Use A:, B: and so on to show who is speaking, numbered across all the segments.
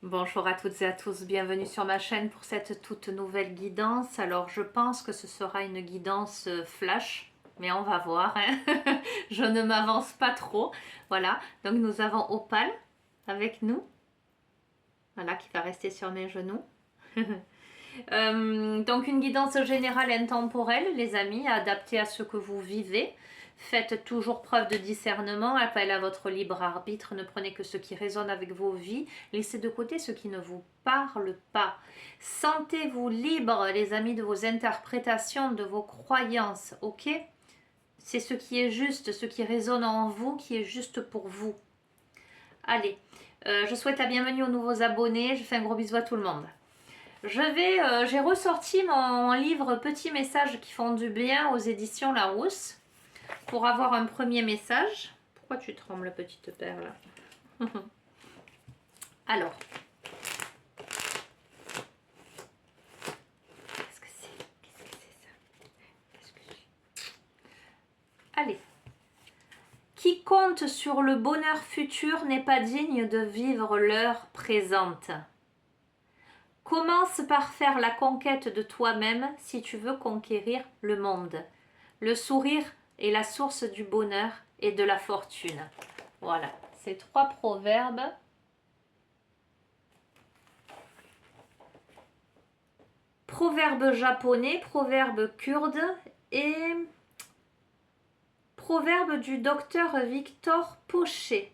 A: Bonjour à toutes et à tous, bienvenue sur ma chaîne pour cette toute nouvelle guidance. Alors je pense que ce sera une guidance flash, mais on va voir, hein. Je ne m'avance pas trop. Voilà, donc nous avons Opal avec nous, voilà, qui va rester sur mes genoux. Donc une guidance générale intemporelle, les amis, adaptée à ce que vous vivez. Faites toujours preuve de discernement, appel à votre libre arbitre, ne prenez que ce qui résonne avec vos vies, laissez de côté ce qui ne vous parle pas. Sentez-vous libre, les amis, de vos interprétations, de vos croyances, ok? C'est ce qui est juste, ce qui résonne en vous, qui est juste pour vous. Allez, je souhaite la bienvenue aux nouveaux abonnés, je fais un gros bisou à tout le monde. J'ai ressorti mon livre Petits messages qui font du bien aux éditions Larousse pour avoir un premier message. Pourquoi tu trembles, petite perle? Alors, qu'est-ce que c'est? Qu'est-ce que c'est ça? Qu'est-ce que c'est? Allez. Qui compte sur le bonheur futur n'est pas digne de vivre l'heure présente. Commence par faire la conquête de toi-même si tu veux conquérir le monde. Le sourire est la source du bonheur et de la fortune. Voilà, ces trois proverbes. Proverbe japonais, proverbe kurde et proverbe du docteur Victor Pochet.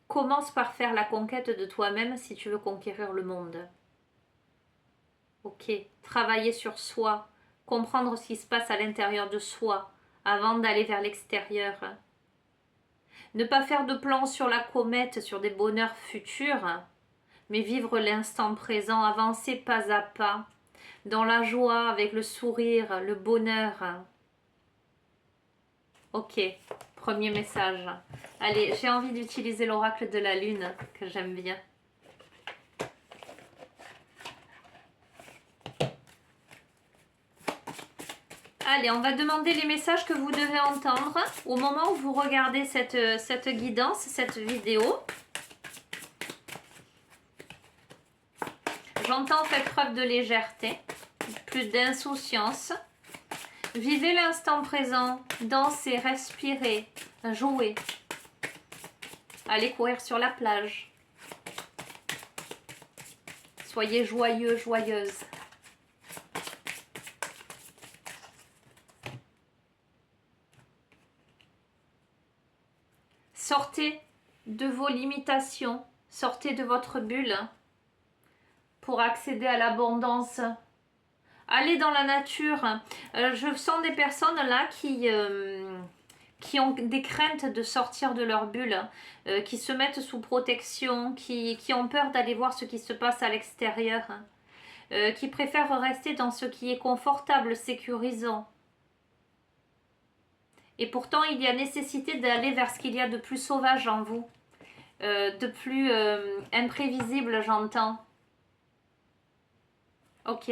A: Commence par faire la conquête de toi-même si tu veux conquérir le monde. Ok, travailler sur soi, comprendre ce qui se passe à l'intérieur de soi avant d'aller vers l'extérieur. Ne pas faire de plans sur la comète, sur des bonheurs futurs, mais vivre l'instant présent, avancer pas à pas, dans la joie, avec le sourire, le bonheur. Ok, premier message. Allez, j'ai envie d'utiliser l'oracle de la lune, que j'aime bien. Allez, on va demander les messages que vous devez entendre au moment où vous regardez cette guidance, cette vidéo. J'entends faire preuve de légèreté, plus d'insouciance. Vivez l'instant présent, dansez, respirez, jouez. Allez courir sur la plage. Soyez joyeux, joyeuse. Sortez de vos limitations, sortez de votre bulle pour accéder à l'abondance. Allez dans la nature. Je sens des personnes là qui ont des craintes de sortir de leur bulle, qui se mettent sous protection, qui ont peur d'aller voir ce qui se passe à l'extérieur, qui préfèrent rester dans ce qui est confortable, sécurisant. Et pourtant, il y a nécessité d'aller vers ce qu'il y a de plus sauvage en vous, de plus imprévisible, j'entends. Ok.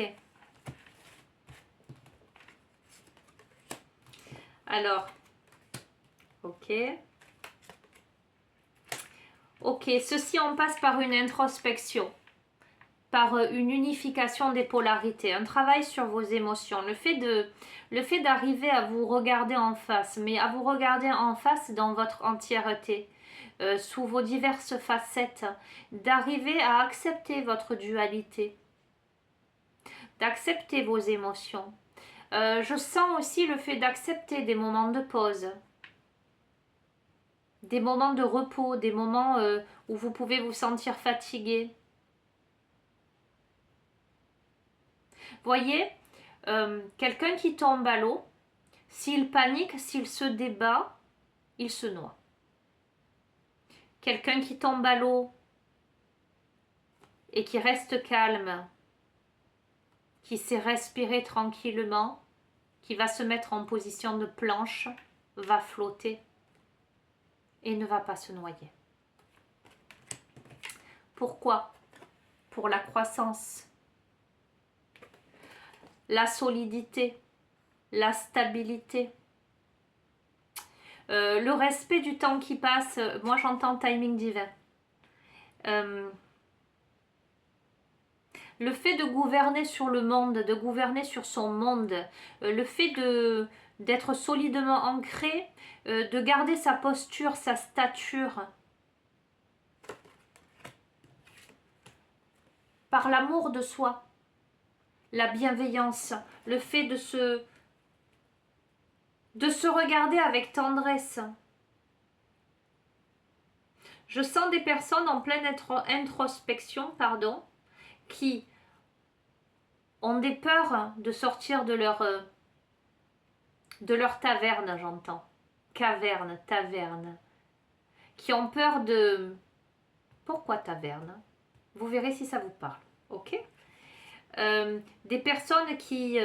A: Alors, ok. Ok, ceci en passe par une introspection, par une unification des polarités, un travail sur vos émotions, le fait d'arriver à vous regarder en face, mais à vous regarder en face dans votre entièreté, sous vos diverses facettes, d'arriver à accepter votre dualité, d'accepter vos émotions. Je sens aussi le fait d'accepter des moments de pause, des moments de repos, des moments où vous pouvez vous sentir fatigué. Voyez, quelqu'un qui tombe à l'eau, s'il panique, s'il se débat, il se noie. Quelqu'un qui tombe à l'eau et qui reste calme, qui sait respirer tranquillement, qui va se mettre en position de planche, va flotter et ne va pas se noyer. Pourquoi? Pour la croissance, la solidité, la stabilité, le respect du temps qui passe. Moi j'entends timing divin. Le fait de gouverner sur le monde, de gouverner sur son monde, le fait d'être solidement ancré, de garder sa posture, sa stature, par l'amour de soi, la bienveillance, le fait de se regarder avec tendresse. Je sens des personnes en pleine introspection, qui ont des peurs de sortir de leur taverne, j'entends. Caverne, taverne. Qui ont peur de... Pourquoi taverne? Vous verrez si ça vous parle, ok? Des personnes qui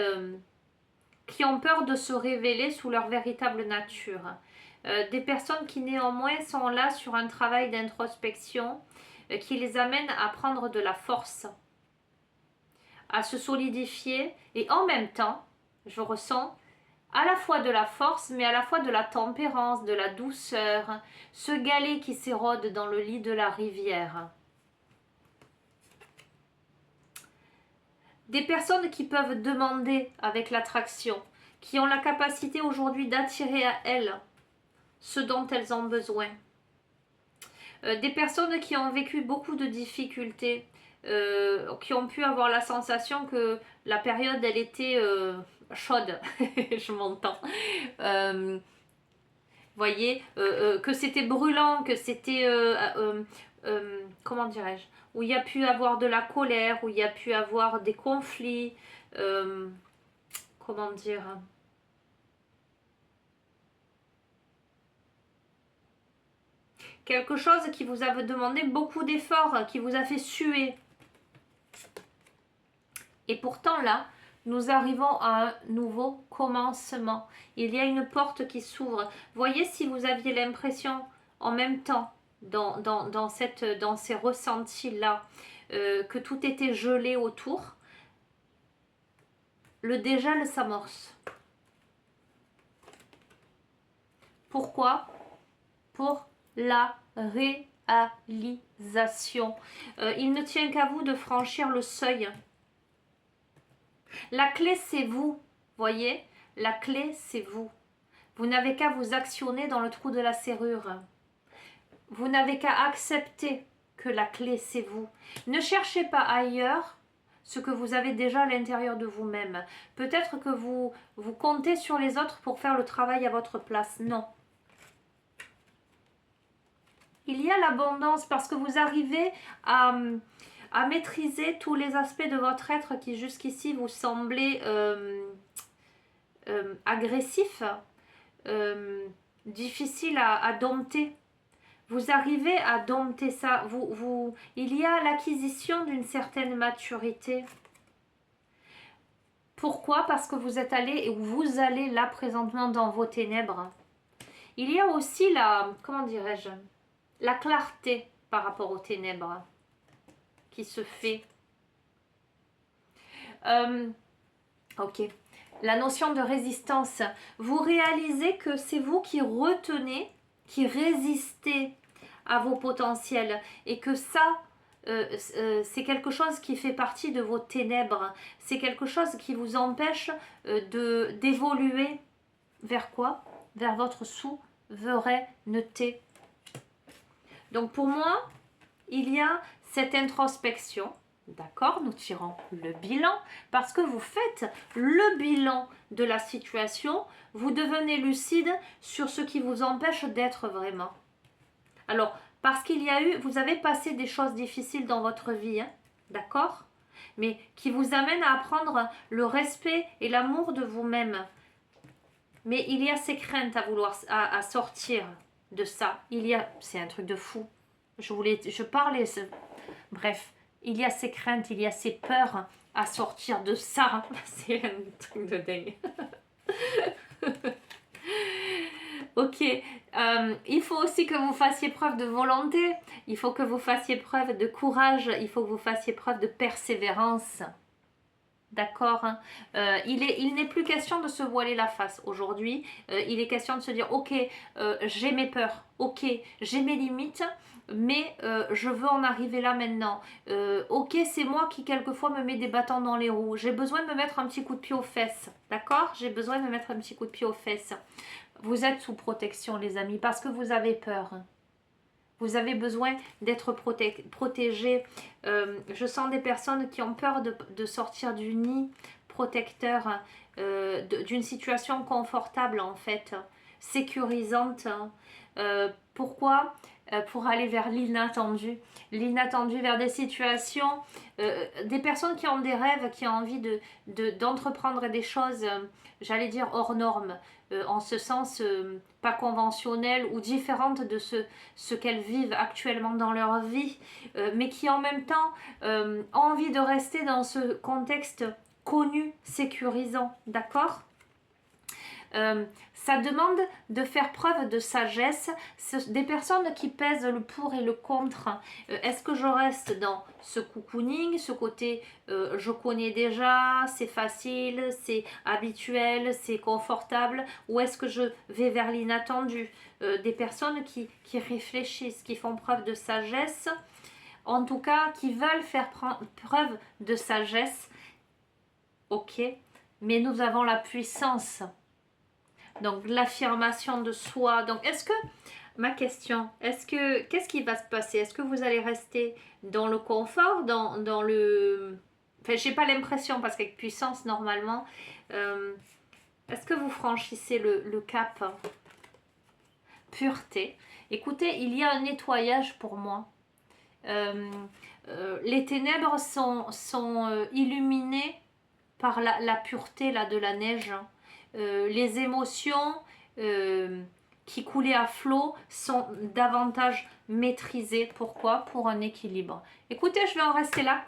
A: ont peur de se révéler sous leur véritable nature. Des personnes qui néanmoins sont là sur un travail d'introspection qui les amène à prendre de la force, à se solidifier, et en même temps, je ressens à la fois de la force, mais à la fois de la tempérance, de la douceur, ce galet qui s'érode dans le lit de la rivière. Des personnes qui peuvent demander avec l'attraction, qui ont la capacité aujourd'hui d'attirer à elles ce dont elles ont besoin. Des personnes qui ont vécu beaucoup de difficultés, qui ont pu avoir la sensation que la période, elle était chaude, je m'entends. Voyez, que c'était brûlant, que c'était, comment dirais-je, où il y a pu avoir de la colère, où il y a pu avoir des conflits, comment dire, quelque chose qui vous a demandé beaucoup d'efforts, qui vous a fait suer. Et pourtant là, nous arrivons à un nouveau commencement. Il y a une porte qui s'ouvre. Voyez, si vous aviez l'impression en même temps, dans ces ressentis-là, que tout était gelé autour, le dégel s'amorce. Pourquoi? Pour la réalisation. Il ne tient qu'à vous de franchir le seuil. La clé, c'est vous, voyez? La clé, c'est vous. Vous n'avez qu'à vous actionner dans le trou de la serrure. Vous n'avez qu'à accepter que la clé, c'est vous. Ne cherchez pas ailleurs ce que vous avez déjà à l'intérieur de vous-même. Peut-être que vous comptez sur les autres pour faire le travail à votre place. Non. Il y a l'abondance parce que vous arrivez à maîtriser tous les aspects de votre être qui jusqu'ici vous semblaient agressifs, difficiles à dompter. Vous arrivez à dompter ça. Il y a l'acquisition d'une certaine maturité. Pourquoi? Parce que vous êtes allé et vous allez là présentement dans vos ténèbres. Il y a aussi comment dirais-je, la clarté par rapport aux ténèbres qui se fait. Ok. La notion de résistance. Vous réalisez que c'est vous qui retenez, qui résistez à vos potentiels et que ça, c'est quelque chose qui fait partie de vos ténèbres. C'est quelque chose qui vous empêche d'évoluer vers quoi? Vers votre souveraineté. Donc pour moi, il y a cette introspection. D'accord, nous tirons le bilan parce que vous faites le bilan de la situation, vous devenez lucide sur ce qui vous empêche d'être vraiment. Alors, parce qu'il y a eu, vous avez passé des choses difficiles dans votre vie, hein, d'accord, mais qui vous amènent à apprendre le respect et l'amour de vous-même. Mais il y a ces craintes à sortir de ça. C'est un truc de fou. Je parlais, bref. Il y a ces craintes, il y a ces peurs à sortir de ça. C'est un truc de dingue. Ok. Il faut aussi que vous fassiez preuve de volonté. Il faut que vous fassiez preuve de courage. Il faut que vous fassiez preuve de persévérance. D'accord, hein. Il n'est plus question de se voiler la face aujourd'hui. Il est question de se dire, ok, j'ai mes peurs, ok, j'ai mes limites, mais je veux en arriver là maintenant. Ok, c'est moi qui quelquefois me mets des bâtons dans les roues. J'ai besoin de me mettre un petit coup de pied aux fesses. D'accord? J'ai besoin de me mettre un petit coup de pied aux fesses. Vous êtes sous protection, les amis, parce que vous avez peur. Vous avez besoin d'être protégé. Je sens des personnes qui ont peur de sortir du nid protecteur, d'une situation confortable en fait, sécurisante. Pourquoi? Pour aller vers l'inattendu. L'inattendu, vers des situations, des personnes qui ont des rêves, qui ont envie d'entreprendre des choses, j'allais dire hors normes, en ce sens pas conventionnelles ou différentes de ce qu'elles vivent actuellement dans leur vie, mais qui en même temps ont envie de rester dans ce contexte connu, sécurisant, d'accord? Ça demande de faire preuve de sagesse. Des personnes qui pèsent le pour et le contre. Est-ce que je reste dans ce cocooning, ce côté je connais déjà, c'est facile, c'est habituel, c'est confortable, ou est-ce que je vais vers l'inattendu? Des personnes qui réfléchissent, qui font preuve de sagesse, en tout cas qui veulent faire preuve de sagesse, ok, mais nous avons la puissance. Donc l'affirmation de soi. Donc est-ce que, ma question, qu'est-ce qui va se passer? Est-ce que vous allez rester dans le confort, dans le... Enfin, j'ai pas l'impression parce qu'avec puissance, normalement, est-ce que vous franchissez le cap? Pureté. Écoutez, il y a un nettoyage pour moi. Les ténèbres sont illuminées par la pureté là, de la neige. Les émotions qui coulaient à flot sont davantage maîtrisées. Pourquoi? Pour un équilibre. Écoutez, je vais en rester là.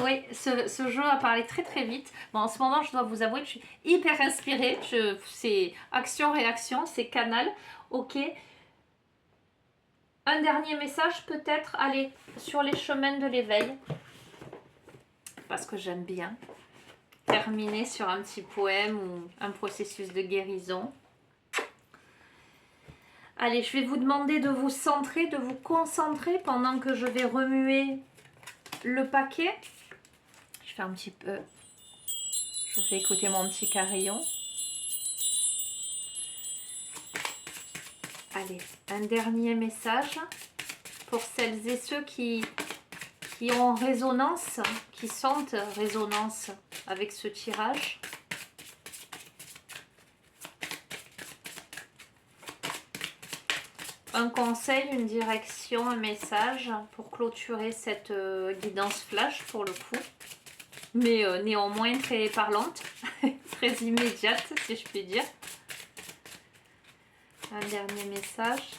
A: Oui, ce jeu a parlé très très vite. Bon, en ce moment, je dois vous avouer que je suis hyper inspirée. C'est action-réaction, c'est canal. Ok. Un dernier message peut-être. Allez, sur les chemins de l'éveil. Parce que j'aime bien terminer sur un petit poème ou un processus de guérison. Allez, je vais vous demander de vous centrer, de vous concentrer pendant que je vais remuer le paquet. Je fais un petit peu... Je vous fais écouter mon petit carillon. Allez, un dernier message pour celles et ceux qui ont résonance, qui sentent résonance avec ce tirage. Un conseil, une direction, un message pour clôturer cette guidance flash pour le coup, mais néanmoins très parlante, très immédiate si je puis dire. Un dernier message.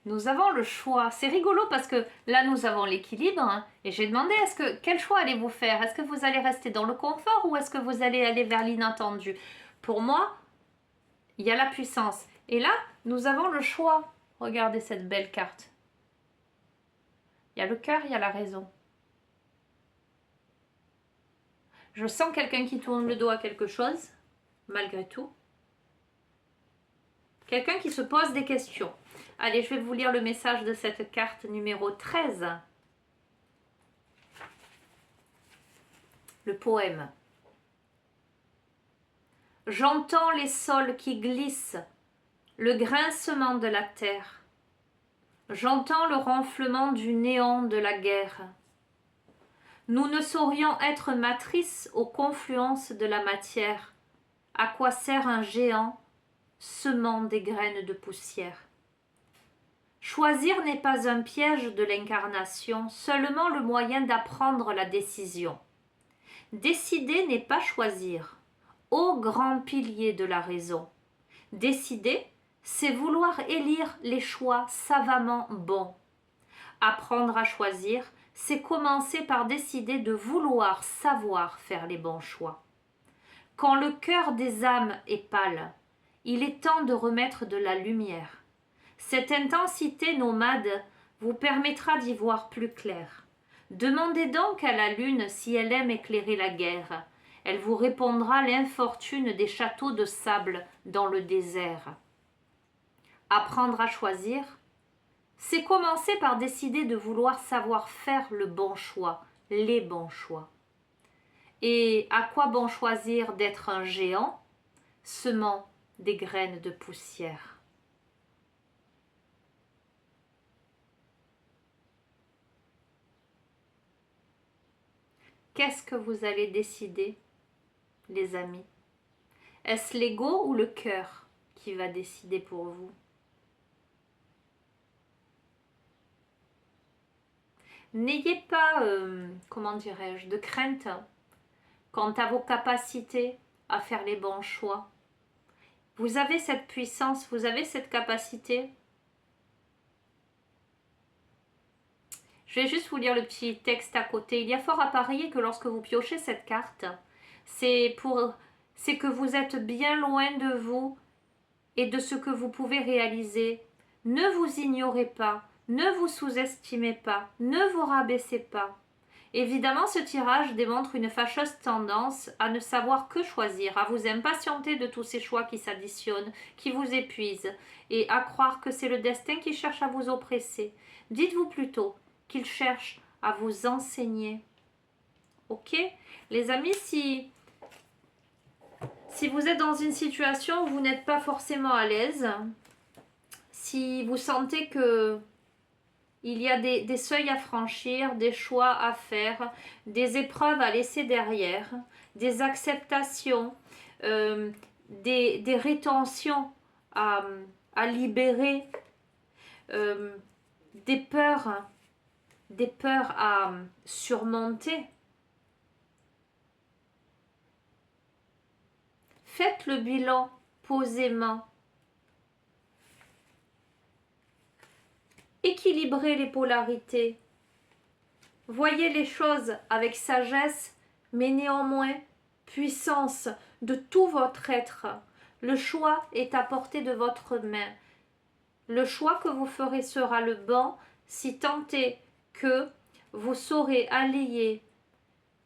A: Nous avons le choix. C'est rigolo parce que là, nous avons l'équilibre. Hein, et j'ai demandé, quel choix allez-vous faire? Est-ce que vous allez rester dans le confort ou est-ce que vous allez aller vers l'inattendu? Pour moi, il y a la puissance. Et là, nous avons le choix. Regardez cette belle carte. Il y a le cœur, il y a la raison. Je sens quelqu'un qui tourne le dos à quelque chose, malgré tout. Quelqu'un qui se pose des questions. Allez, je vais vous lire le message de cette carte numéro 13. Le poème. J'entends les sols qui glissent, le grincement de la terre. J'entends le ronflement du néant de la guerre. Nous ne saurions être matrices aux confluences de la matière. À quoi sert un géant semant des graines de poussière? Choisir n'est pas un piège de l'incarnation, seulement le moyen d'apprendre la décision. Décider n'est pas choisir, ô grand pilier de la raison. Décider, c'est vouloir élire les choix savamment bons. Apprendre à choisir, c'est commencer par décider de vouloir savoir faire les bons choix. Quand le cœur des âmes est pâle, il est temps de remettre de la lumière. Cette intensité nomade vous permettra d'y voir plus clair. Demandez donc à la lune si elle aime éclairer la guerre. Elle vous répondra l'infortune des châteaux de sable dans le désert. Apprendre à choisir, c'est commencer par décider de vouloir savoir faire le bon choix, les bons choix. Et à quoi bon choisir d'être un géant, semant des graines de poussière? Qu'est-ce que vous allez décider, les amis? Est-ce l'ego ou le cœur qui va décider pour vous? N'ayez pas, comment dirais-je, de crainte quant à vos capacités à faire les bons choix. Vous avez cette puissance, vous avez cette capacité. Je vais juste vous lire le petit texte à côté. Il y a fort à parier que lorsque vous piochez cette carte, c'est que vous êtes bien loin de vous et de ce que vous pouvez réaliser. Ne vous ignorez pas, ne vous sous-estimez pas, ne vous rabaissez pas. Évidemment, ce tirage démontre une fâcheuse tendance à ne savoir que choisir, à vous impatienter de tous ces choix qui s'additionnent, qui vous épuisent, et à croire que c'est le destin qui cherche à vous oppresser. Dites-vous plutôt qu'il cherche à vous enseigner. Ok? Les amis, si vous êtes dans une situation où vous n'êtes pas forcément à l'aise, si vous sentez que il y a des seuils à franchir, des choix à faire, des épreuves à laisser derrière, des acceptations, des rétentions à libérer, des peurs à surmonter. Faites le bilan posément. Équilibrez les polarités. Voyez les choses avec sagesse, mais néanmoins puissance de tout votre être. Le choix est à portée de votre main. Le choix que vous ferez sera le bon si tant est que vous saurez allier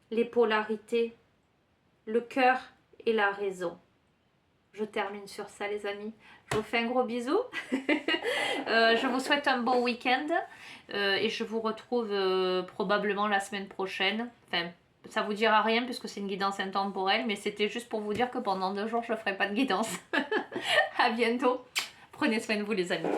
A: les polarités, le cœur et la raison. Je termine sur ça, les amis. Je vous fais un gros bisou. Je vous souhaite un bon week-end. Et je vous retrouve probablement la semaine prochaine. Enfin, ça vous dira rien puisque c'est une guidance intemporelle. Mais c'était juste pour vous dire que pendant 2 jours, je ne ferai pas de guidance. À bientôt. Prenez soin de vous, les amis.